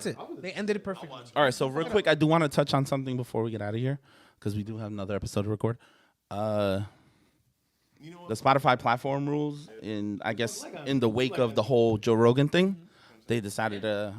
it. They ended it perfectly. All right, so real quick, I do want to touch on something before we get out of here because we do have another episode to record. The Spotify platform rules, I guess in the wake of the whole Joe Rogan thing, they decided to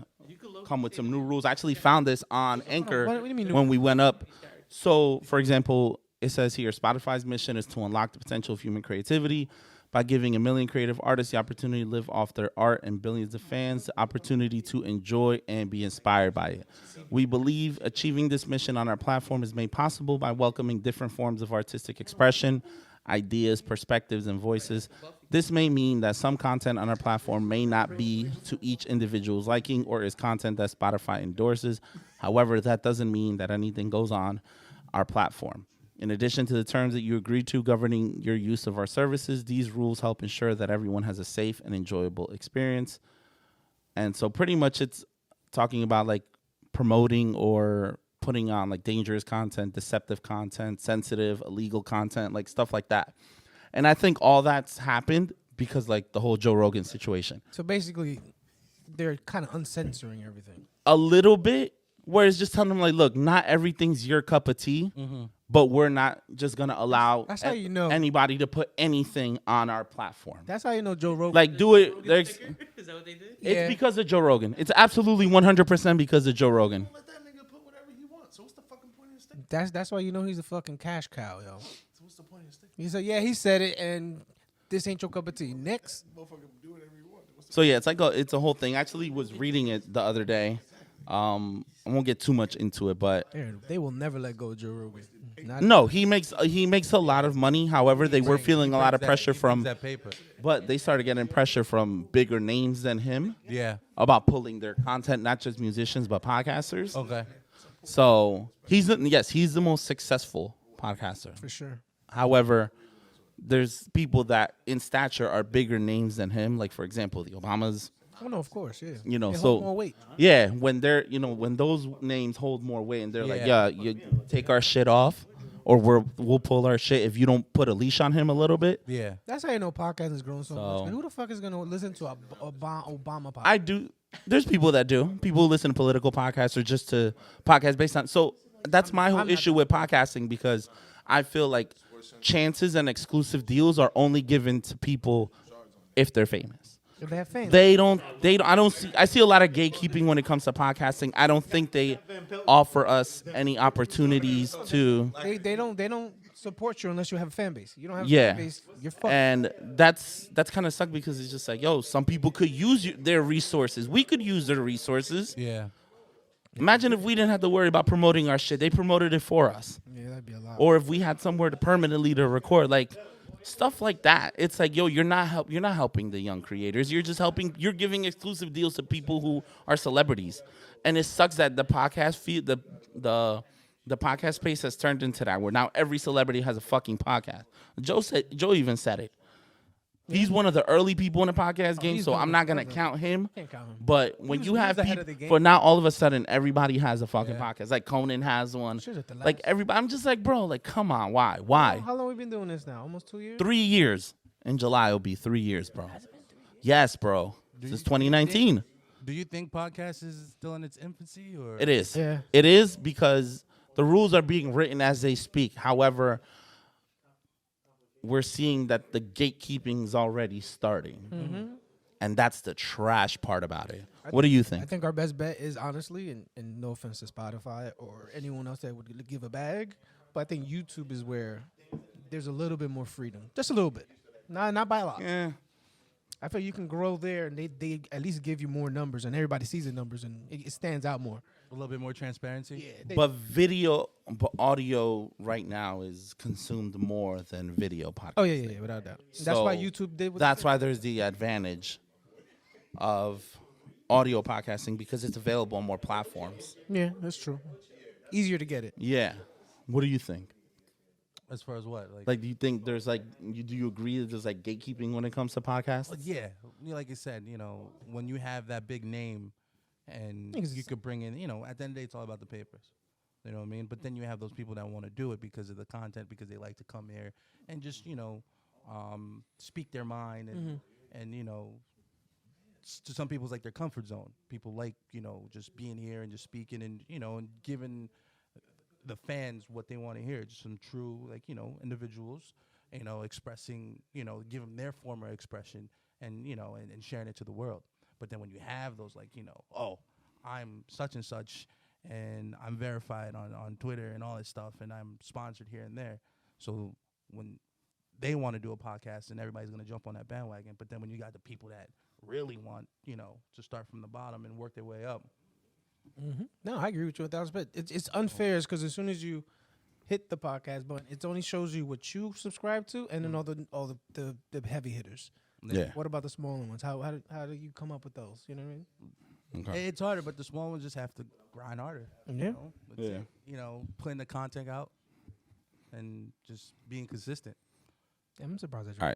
come with some new rules. I actually found this on Anchor What do you mean new? when we went up. So, for example, it says here, Spotify's mission is to unlock the potential of human creativity by giving 1 million creative artists the opportunity to live off their art and billions of fans the opportunity to enjoy and be inspired by it. We believe achieving this mission on our platform is made possible by welcoming different forms of artistic expression, ideas, perspectives, and voices. This may mean that some content on our platform may not be to each individual's liking or is content that Spotify endorses. However, that doesn't mean that anything goes on our platform. In addition to the terms that you agree to governing your use of our services, these rules help ensure that everyone has a safe and enjoyable experience. And so pretty much it's talking about like promoting or putting on like dangerous content, deceptive content, sensitive, illegal content, like stuff like that. And I think all that's happened because like the whole Joe Rogan situation. So basically, they're kind of uncensoring everything. A little bit, where it's just telling them like, look, not everything's your cup of tea, but we're not just gonna allow That's how you know. anybody to put anything on our platform. That's how you know Joe Rogan. Like, do it. Is that what they did? It's Yeah. because of Joe Rogan. It's absolutely 100% because of Joe Rogan. Let that nigga put whatever he wants. So what's the fucking point of his stick? That's why you know he's a fucking cash cow, yo. So what's the point of his stick? He said, yeah, he said it, and this ain't your cup of tea. Next, Motherfucker do whatever he wants. What's the So yeah, it's like it's a whole thing. I actually was reading it the other day. I won't get too much into it, but they will never let go of Joe Rogan. Not no, he makes a lot of money. However, they were feeling a lot of pressure from, that paper. but they started getting pressure from bigger names than him Yeah. about pulling their content, not just musicians but podcasters. Okay. So he's the most successful podcaster. for sure. However, there's people that in stature are bigger names than him. Like for example, the Obamas. Oh no, of course, yeah. You know, They so hold more weight. yeah, when they're when those names hold more weight and they're like, Yeah. you take our shit off, or we'll pull our shit if you don't put a leash on him a little bit. Yeah. That's how you know podcasting is growing so much. So- Man, who the fuck is gonna listen to a Obama podcast? I do. There's people that do. People who listen to political podcasts or just to podcasts based on. So that's my whole I'm not- issue with podcasting because I feel like chances and exclusive deals are only given to people if they're famous. If they have fans. They don't. I see a lot of gatekeeping when it comes to podcasting. I don't think they offer us any opportunities to. They don't support you unless you have a fan base. You don't have a Yeah. fan base, you're fucked. And that's kind of sucked because it's just like, yo, some people could use their resources. We could use their resources. Yeah. Imagine if we didn't have to worry about promoting our shit. They promoted it for us. Yeah, that'd be a lot. Or if we had somewhere to permanently to record, like stuff like that. It's like, yo, you're not helping the young creators. You're just you're giving exclusive deals to people who are celebrities. And it sucks that the podcast feed the podcast space has turned into that where now every celebrity has a fucking podcast. Joe even said it. He's one of the early people in the podcast game, he's so one I'm of not the- gonna count him. Can't count him. But when was- you he have was ahead of people, the game. for now, all of a sudden, everybody has a fucking Yeah. podcast. Like Conan has one. Shit at the Like last. everybody, I'm just like, bro, like, come on, why? How long we been doing this now? Almost 2 years? 3 years in July will be 3 years, bro. Yes, bro. Since 2019, Do you think podcast is still in its infancy, or it is. Yeah. It is because the rules are being written as they speak. However, we're seeing that the gatekeeping is already starting, and that's the trash part about it. What do you I think? think our best bet is honestly, and no offense to Spotify or anyone else that would give a bag, but I think YouTube is where there's a little bit more freedom, just a little bit, not by a lot. Yeah. I feel you can grow there, and they at least give you more numbers, and everybody sees the numbers, and it stands out more. a little bit more transparency? Yeah, But audio right now is consumed more than video podcast. Oh yeah, without doubt. That's why So YouTube did. What That's why there's the advantage of audio podcasting because it's available on more platforms. Yeah, that's true. Easier to get it. Yeah. What do you think? As far as what? Like, do you think there's like, do you agree that there's like gatekeeping when it comes to podcasts? Yeah, like you said, when you have that big name, and Niggas- you could bring in, at the end of the day, it's all about the papers. You know what I mean? But then you have those people that want to do it because of the content, because they like to come here and just, speak their mind and to some people it's like their comfort zone. People like, you know, just being here and just speaking and, you know, and giving the fans what they want to hear. Just some true, like, you know, individuals, you know, expressing, you know, give them their form of expression and, you know, and sharing it to the world. But then when you have those, like, you know, oh, I'm such and such and I'm verified on Twitter and all this stuff and I'm sponsored here and there. So when they want to do a podcast and everybody's going to jump on that bandwagon. But then when you got the people that really want, you know, to start from the bottom and work their way up. No, I agree with you 1,000%. It's unfair because as soon as you hit the podcast button, it only shows you what you subscribe to and then all the heavy hitters. Yeah. What about the smaller ones? How do you come up with those? You know what I mean? Okay. It's harder, but the small ones just have to grind harder. Yeah. You know? It's, Yeah. You know, putting the content out and just being consistent. I'm surprised at you. All right.